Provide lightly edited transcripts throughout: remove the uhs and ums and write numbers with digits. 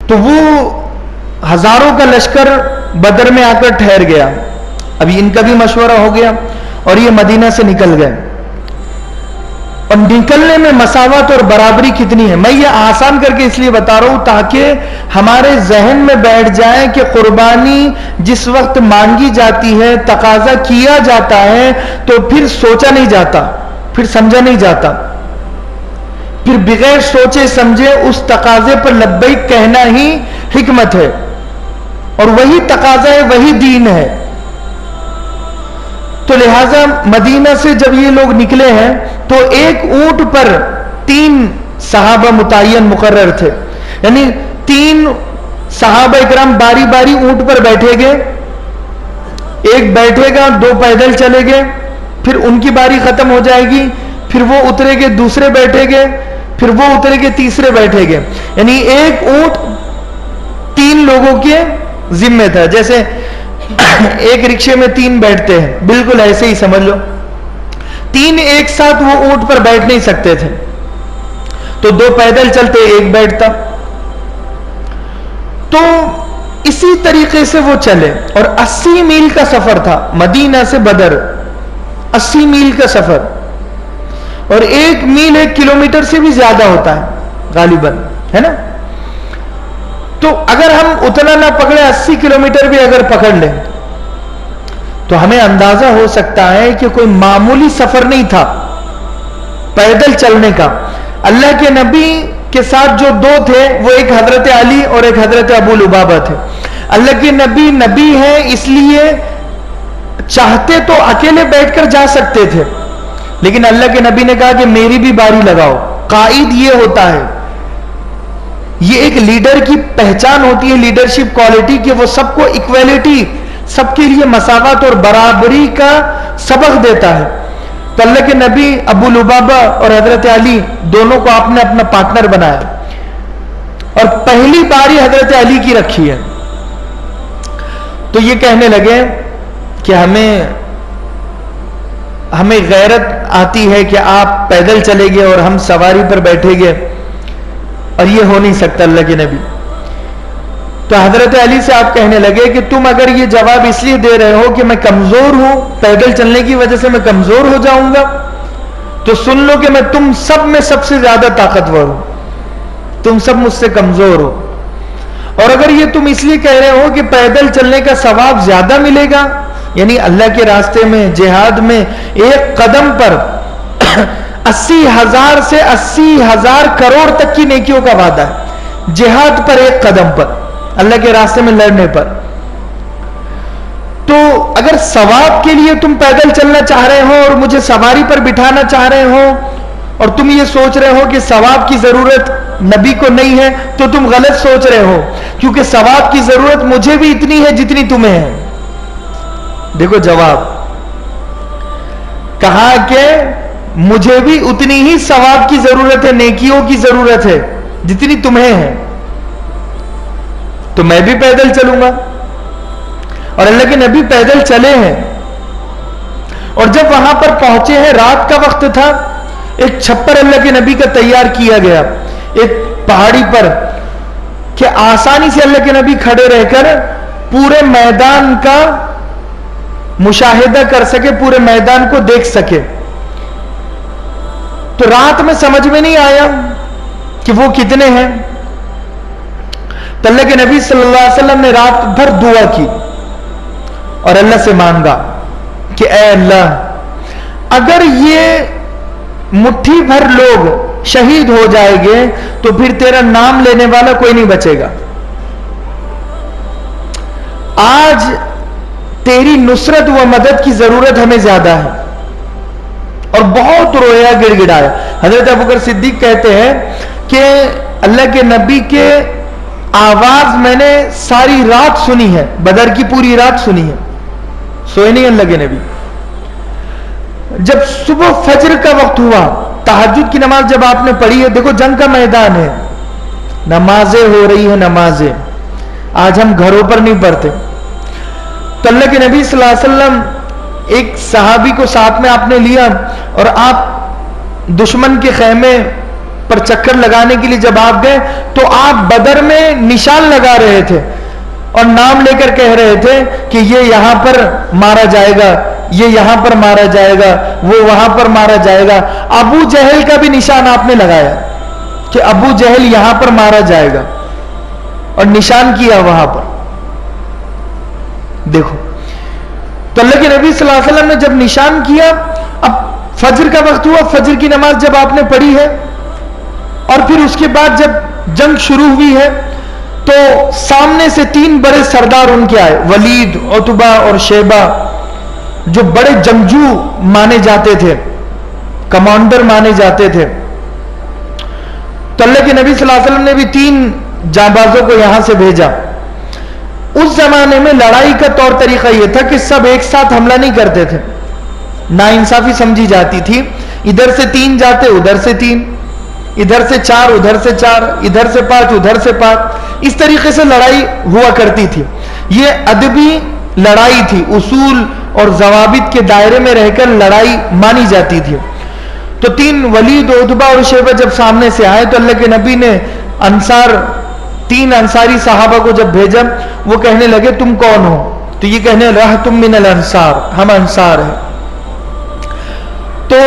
تو وہ ہزاروں کا لشکر بدر میں آ کر ٹھہر گیا. ابھی ان کا بھی مشورہ ہو گیا اور یہ مدینہ سے نکل گئے. اور نکلنے میں مساوات اور برابری کتنی ہے. میں یہ آسان کر کے اس لیے بتا رہا ہوں تاکہ ہمارے ذہن میں بیٹھ جائے کہ قربانی جس وقت مانگی جاتی ہے, تقاضا کیا جاتا ہے, تو پھر سوچا نہیں جاتا, پھر سمجھا نہیں جاتا, پھر بغیر سوچے سمجھے اس تقاضے پر لبیک کہنا ہی حکمت ہے, اور وہی تقاضا ہے, وہی دین ہے. تو لہٰذا مدینہ سے جب یہ لوگ نکلے ہیں تو ایک اونٹ پر 3 صحابہ متعین مقرر تھے. یعنی 3 صحابہ اکرام باری باری اونٹ پر بیٹھے گئے, ایک بیٹھے گا, 2 پیدل چلے گئے, پھر ان کی باری ختم ہو جائے گی, پھر وہ اترے گے, دوسرے بیٹھے گے, پھر وہ اترے گے, تیسرے بیٹھے گے. یعنی ایک اونٹ 3 لوگوں کے ذمہ تھا. جیسے ایک رکشے میں 3 بیٹھتے ہیں, بالکل ایسے ہی سمجھ لو. 3 ایک ساتھ وہ اونٹ پر بیٹھ نہیں سکتے تھے, تو 2 پیدل چلتے, ایک بیٹھتا. تو اسی طریقے سے وہ چلے, اور 80 میل کا سفر تھا مدینہ سے بدر, 80 میل کا سفر, اور 1 میل 1 کلومیٹر سے بھی زیادہ ہوتا ہے غالباً, ہے نا. تو اگر ہم اتنا نہ پکڑے, 80 کلومیٹر بھی اگر پکڑ لیں, تو ہمیں اندازہ ہو سکتا ہے کہ کوئی معمولی سفر نہیں تھا پیدل چلنے کا. اللہ کے نبی کے ساتھ جو 2 تھے, وہ ایک حضرت علی اور ایک حضرت ابو لبابہ تھے. اللہ کے نبی ہیں, اس لیے چاہتے تو اکیلے بیٹھ کر جا سکتے تھے, لیکن اللہ کے نبی نے کہا کہ میری بھی باری لگاؤ. قائد یہ ہوتا ہے, یہ ایک لیڈر کی پہچان ہوتی ہے, لیڈرشپ کوالٹی, کہ وہ سب کو ایکویلٹی, سب کے لیے مساوات اور برابری کا سبق دیتا ہے. تو اللہ کے نبی ابو لبابہ اور حضرت علی دونوں کو آپ نے اپنا پارٹنر بنایا, اور پہلی باری حضرت علی کی رکھی ہے. تو یہ کہنے لگے کہ ہمیں غیرت آتی ہے کہ آپ پیدل چلے گئے اور ہم سواری پر بیٹھے گئے, اور یہ ہو نہیں سکتا اللہ کے نبی. تو حضرت علی سے آپ کہنے لگے کہ تم اگر یہ جواب اس لیے دے رہے ہو کہ میں کمزور ہوں, پیدل چلنے کی وجہ سے میں کمزور ہو جاؤں گا, تو سن لو کہ میں تم سب میں سب سے زیادہ طاقتور ہوں, تم سب مجھ سے کمزور ہو. اور اگر یہ تم اس لیے کہہ رہے ہو کہ پیدل چلنے کا ثواب زیادہ ملے گا, یعنی اللہ کے راستے میں جہاد میں ایک قدم پر 80,000 سے 80,000 کروڑ تک کی نیکیوں کا وعدہ ہے, جہاد پر ایک قدم پر, اللہ کے راستے میں لڑنے پر. تو اگر ثواب کے لیے تم پیدل چلنا چاہ رہے ہو اور مجھے سواری پر بٹھانا چاہ رہے ہو, اور تم یہ سوچ رہے ہو کہ ثواب کی ضرورت نبی کو نہیں ہے, تو تم غلط سوچ رہے ہو, کیونکہ ثواب کی ضرورت مجھے بھی اتنی ہے جتنی تمہیں ہے. دیکھو جواب, کہا کہ مجھے بھی اتنی ہی ثواب کی ضرورت ہے, نیکیوں کی ضرورت ہے جتنی تمہیں ہے, تو میں بھی پیدل چلوں گا. اور اللہ کے نبی پیدل چلے ہیں, اور جب وہاں پر پہنچے ہیں, رات کا وقت تھا, ایک چھپر اللہ کے نبی کا تیار کیا گیا ایک پہاڑی پر, کہ آسانی سے اللہ کے نبی کھڑے رہ کر پورے میدان کا مشاہدہ کر سکے, پورے میدان کو دیکھ سکے. تو رات میں سمجھ میں نہیں آیا کہ وہ کتنے ہیں. تو اللہ کے نبی صلی اللہ علیہ وسلم نے رات بھر دعا کی اور اللہ سے مانگا کہ اے اللہ, اگر یہ مٹھی بھر لوگ شہید ہو جائیں گے تو پھر تیرا نام لینے والا کوئی نہیں بچے گا. آج تیری نصرت و مدد کی ضرورت ہمیں زیادہ ہے. اور بہت رویا, گڑ گڑایا. حضرت ابوبکر صدیق کہتے ہیں کہ اللہ کے نبی کے آواز میں نے ساری رات سنی ہے, بدر کی پوری رات سنی ہے, سوئے نہیں اللہ کے نبی. جب صبح فجر کا وقت ہوا, تہجد کی نماز جب آپ نے پڑھی ہے, دیکھو جنگ کا میدان ہے, نمازیں ہو رہی ہیں, نمازیں آج ہم گھروں پر نہیں پڑھتے. تو اللہ کے نبی صلی اللہ علیہ وسلم ایک صحابی کو ساتھ میں آپ نے لیا, اور آپ دشمن کے خیمے پر چکر لگانے کے لیے جب آپ گئے تو آپ بدر میں نشان لگا رہے تھے اور نام لے کر کہہ رہے تھے کہ یہ یہاں پر مارا جائے گا، یہ یہاں پر مارا جائے گا، وہ وہاں پر مارا جائے گا. ابو جہل کا بھی نشان آپ نے لگایا کہ ابو جہل یہاں پر مارا جائے گا اور نشان کیا وہاں پر. دیکھو تو اللہ کے نبی صلی اللہ علیہ وسلم نے جب نشان کیا، اب فجر کا وقت ہوا، فجر کی نماز جب آپ نے پڑھی ہے اور پھر اس کے بعد جب جنگ شروع ہوئی ہے تو سامنے سے 3 بڑے سردار ان کے آئے، ولید، عتبہ اور شیبہ، جو بڑے جنگجو مانے جاتے تھے، کمانڈر مانے جاتے تھے. تو اللہ کے نبی صلی اللہ علیہ وسلم نے بھی 3 جانبازوں کو یہاں سے بھیجا. اس زمانے میں لڑائی کا طور طریقہ یہ تھا کہ سب ایک ساتھ حملہ نہیں کرتے تھے، ناانصافی سمجھی جاتی تھی. ادھر سے 3 جاتے، ادھر سے 3، ادھر سے 4، ادھر سے 4، ادھر سے 5، ادھر سے 5. اس طریقے سے لڑائی ہوا کرتی تھی. یہ ادبی لڑائی تھی، اصول اور ضوابط کے دائرے میں رہ کر لڑائی مانی جاتی تھی. تو 3 ولید، عتبہ اور شیبہ جب سامنے سے آئے تو اللہ کے نبی نے 3 انصاری صحابہ کو جب بھیجا، وہ کہنے لگے تم کون ہو؟ تو یہ کہنے رہا تم من الانصار، ہم انصار ہیں. تو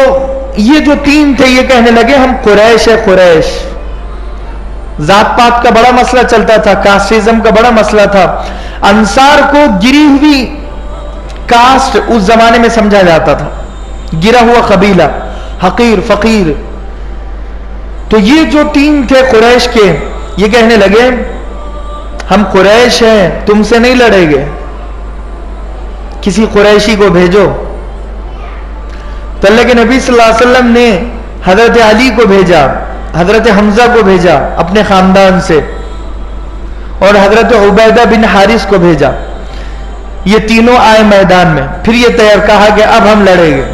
یہ جو 3 تھے یہ کہنے لگے ہم قریش ہے. قریش ذات پات کا بڑا مسئلہ چلتا تھا، کاسٹزم کا بڑا مسئلہ تھا. انصار کو گری ہوئی کاسٹ اس زمانے میں سمجھا جاتا تھا، گرا ہوا قبیلہ، حقیر، فقیر. تو یہ جو 3 تھے قریش کے، یہ کہنے لگے ہم قریش ہیں، تم سے نہیں لڑیں گے، کسی قریشی کو بھیجو. تو اللہ کے نبی صلی اللہ علیہ وسلم نے حضرت علی کو بھیجا، حضرت حمزہ کو بھیجا اپنے خاندان سے، اور حضرت عبیدہ بن حارث کو بھیجا. یہ تینوں آئے میدان میں. پھر یہ تیار کہا کہ اب ہم لڑیں گے.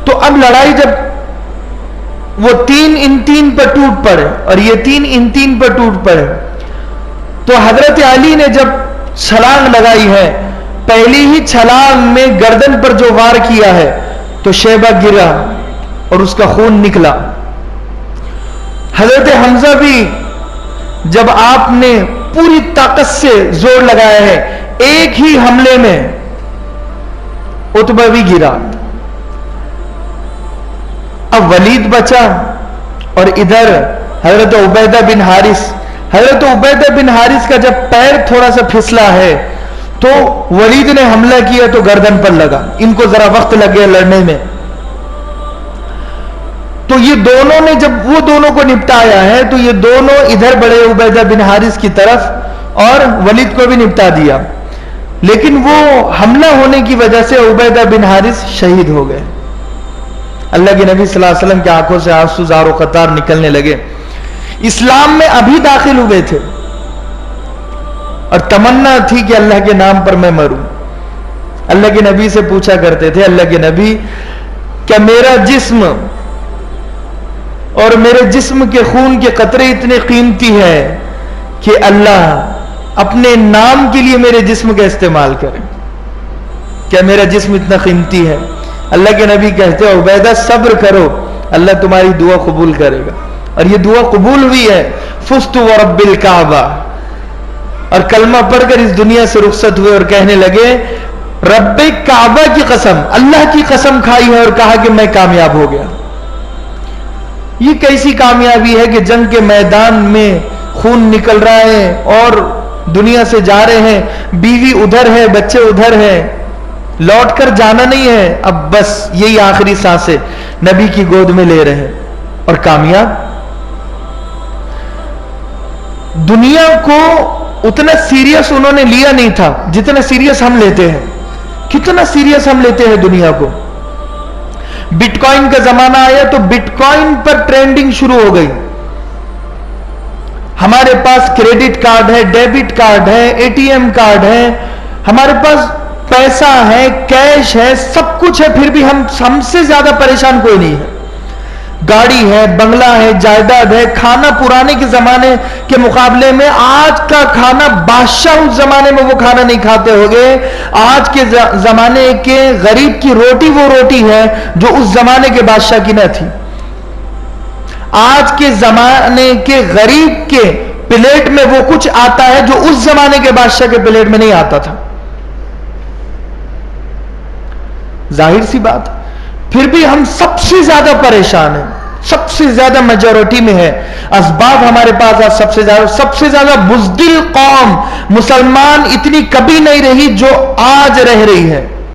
تو اب لڑائی جب وہ 3 ان 3 پر ٹوٹ پڑے اور یہ 3 ان 3 پر ٹوٹ پڑے، تو حضرت علی نے جب چھلانگ لگائی ہے، پہلی ہی چھلانگ میں گردن پر جو وار کیا ہے تو شیبہ گرا اور اس کا خون نکلا. حضرت حمزہ بھی جب آپ نے پوری طاقت سے زور لگایا ہے، ایک ہی حملے میں عتبہ بھی گرا. اب ولید بچا اور ادھر حضرت عبیدہ بن حارث. حضرت عبیدہ بن حارث کا جب پیر تھوڑا سا پھسلا ہے تو ولید نے حملہ کیا تو گردن پر لگا. ان کو ذرا وقت لگ گیا لڑنے میں. تو یہ دونوں نے جب وہ دونوں کو نپٹایا ہے تو یہ دونوں ادھر بڑے عبیدہ بن حارث کی طرف اور ولید کو بھی نپٹا دیا. لیکن وہ حملہ ہونے کی وجہ سے عبیدہ بن حارث شہید ہو گئے. اللہ کے نبی صلی اللہ علیہ وسلم کی آنکھوں سے آنسو زار و قطار نکلنے لگے. اسلام میں ابھی داخل ہوئے تھے اور تمنا تھی کہ اللہ کے نام پر میں مروں. اللہ کے نبی سے پوچھا کرتے تھے، اللہ کے نبی کیا میرا جسم اور میرے جسم کے خون کے قطرے اتنے قیمتی ہے کہ اللہ اپنے نام کے لیے میرے جسم کا استعمال کرے؟ کیا میرا جسم اتنا قیمتی ہے؟ اللہ کے نبی کہتے ہیں عبیدہ صبر کرو، اللہ تمہاری دعا قبول کرے گا. اور یہ دعا قبول ہوئی ہے. فزت ورب الکعبہ، اور کلمہ پڑھ کر اس دنیا سے رخصت ہوئے اور کہنے لگے رب کعبہ کی قسم، اللہ کی قسم کھائی ہے اور کہا کہ میں کامیاب ہو گیا. یہ کیسی کامیابی ہے کہ جنگ کے میدان میں خون نکل رہا ہے اور دنیا سے جا رہے ہیں، بیوی ادھر ہے، بچے ادھر ہیں، لوٹ کر جانا نہیں ہے، اب بس یہی آخری سانسیں نبی کی گود میں لے رہے ہیں اور کامیاب. دنیا کو اتنا سیریس انہوں نے لیا نہیں تھا جتنا سیریس ہم لیتے ہیں. کتنا سیریس ہم لیتے ہیں دنیا کو. بٹ کوائن کا زمانہ آیا تو بٹ کوائن پر ٹرینڈنگ شروع ہو گئی. ہمارے پاس کریڈٹ کارڈ ہے، ڈیبٹ کارڈ ہے، اے ٹی ایم کارڈ ہے، ہمارے پاس پیسہ ہے، کیش ہے، سب کچھ ہے، پھر بھی ہم سے زیادہ پریشان کوئی نہیں ہے. گاڑی ہے، بنگلہ ہے، جائیداد ہے، کھانا پرانے کے زمانے کے مقابلے میں آج کا کھانا، بادشاہ اس زمانے میں وہ کھانا نہیں کھاتے ہوگے. آج کے زمانے کے غریب کی روٹی وہ روٹی ہے جو اس زمانے کے بادشاہ کی نہ تھی. آج کے زمانے کے غریب کے پلیٹ میں وہ کچھ آتا ہے جو اس زمانے کے بادشاہ کے پلیٹ میں نہیں آتا تھا. ظاہر سی بات. پھر بھی ہم سب سے زیادہ پریشان ہیں, سب سے زیادہ میجورٹی میں ہے. اسباب ہمارے پاس سب سے زیادہ بزدل قوم مسلمان اتنی کبھی نہیں رہی جو آج رہ رہی ہے.